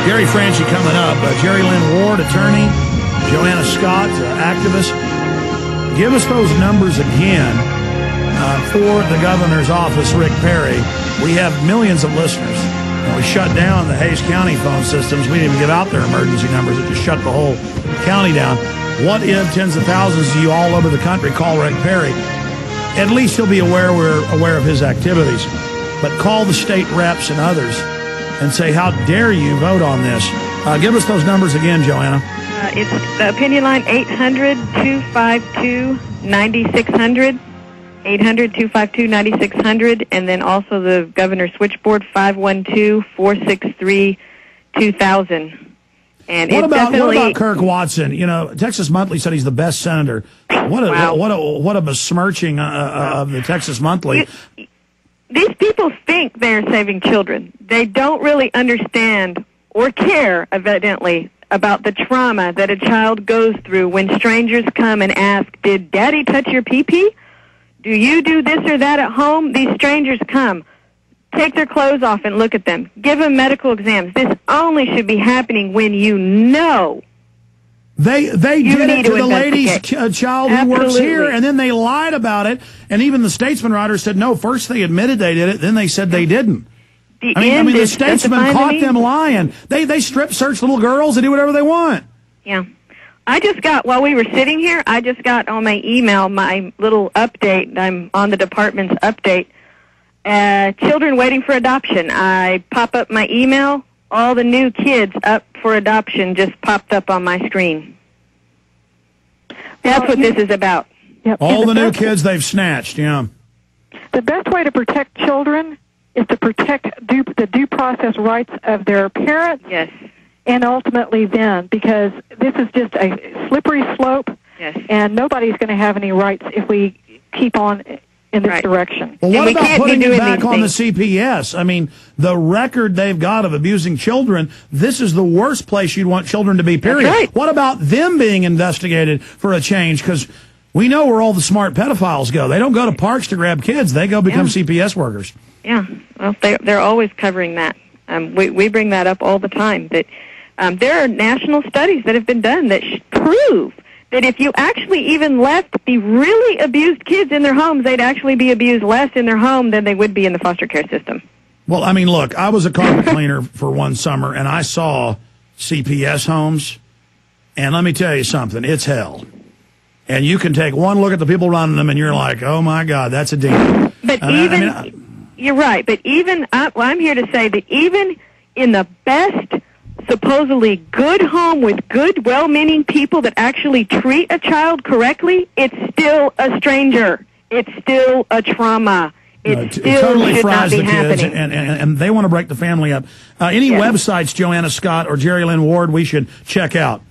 Gary Franchi coming up. Jerri Lynn Ward, attorney. Joanna Scott, activist. Give us those numbers again for the governor's office, Rick Perry. We have millions of listeners. We shut down the Hays County phone systems. We didn't even give out their emergency numbers. It just shut the whole county down. What if tens of thousands of you all over the country call Rick Perry? At least he'll be aware we're aware of his activities. But call the state reps and others and say, how dare you vote on this? Give us those numbers again, Joanna. It's the opinion line, 800-252-9600. 800-252-9600, and then also the governor's switchboard, 512-463-2000. And what about Kirk Watson? You know, Texas Monthly said he's the best senator. What a besmirching of the Texas Monthly. These people think they're saving children. They don't really understand or care, evidently, about the trauma that a child goes through when strangers come and ask, did Daddy touch your pee-pee? Do you do this or that at home? These strangers come, take their clothes off and look at them, give them medical exams. This only should be happening when you know. They did it to the lady's child who works here, and then they lied about it. And even the Statesman writer said, no, first they admitted they did it, then they said they didn't. I mean, the Statesman caught them lying. They strip search little girls. They do whatever they want. Yeah. I just got, while we were sitting here, I just got on my email my little update. I'm on the department's update. Children waiting for adoption. I pop up my email. All the new kids up for adoption just popped up on my screen. That's what this is about. Yep. All the new kids they've snatched, yeah. The best way to protect children is to protect the due process rights of their parents. Yes. And ultimately them, because this is just a slippery slope, yes, and nobody's going to have any rights if we keep on in this direction. Well, what about putting it back on the CPS? I mean, the record they've got of abusing children, this is the worst place you'd want children to be, period. That's right. What about them being investigated for a change? Because we know where all the smart pedophiles go. They don't go to parks to grab kids. They go become CPS workers. Yeah, well, they're always covering that. We bring that up all the time, that there are national studies that have been done that prove that if you actually even left the really abused kids in their homes, they'd actually be abused less in their home than they would be in the foster care system. Well, I mean, look, I was a carpet cleaner for one summer, and I saw CPS homes, and let me tell you something, it's hell. And you can take one look at the people running them, and you're like, oh, my God, that's a demon. But you're right, but even, I'm here to say that even in the best supposedly good home with good, well-meaning people that actually treat a child correctly, it's still a stranger. It's still a trauma. It totally should fries not be the kids, happening. and they want to break the family up. Any websites, Joanna Scott or Jerri Lynn Ward, we should check out?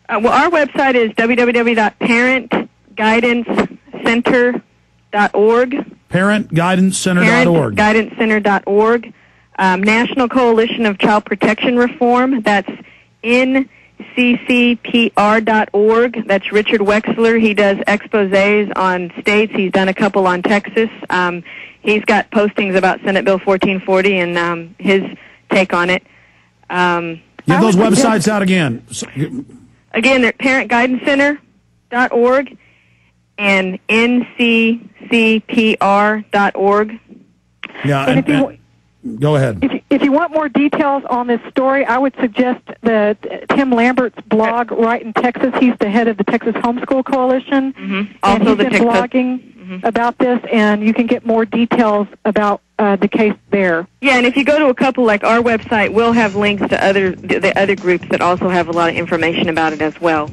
Well, our website is www.parentguidancecenter.org. Parentguidancecenter.org. Parentguidancecenter.org. National Coalition of Child Protection Reform, that's nccpr.org. That's Richard Wexler. He does exposés on states. He's done a couple on Texas. He's got postings about Senate Bill 1440 and his take on it. Give those websites out again. Again, they're parentguidancecenter.org and nccpr.org. Yeah, go ahead. If you want more details on this story, I would suggest Tim Lambert's blog, Right in Texas. He's the head of the Texas Homeschool Coalition. Mm-hmm. And he's been blogging about this, and you can get more details about the case there. Yeah, and if you go to a couple like our website, we'll have links to the other groups that also have a lot of information about it as well.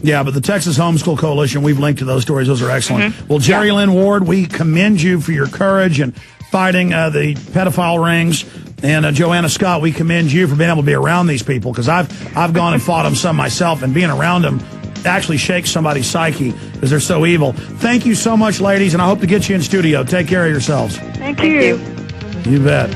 Yeah, but the Texas Homeschool Coalition, we've linked to those stories. Those are excellent. Well, Jerri Lynn Ward, we commend you for your courage and fighting the pedophile rings. And Joanna Scott, we commend you for being able to be around these people, because I've gone and fought them some myself, and being around them actually shakes somebody's psyche because they're so evil. Thank you so much, ladies, and I hope to get you in studio. Take care of yourselves. Thank you. You bet.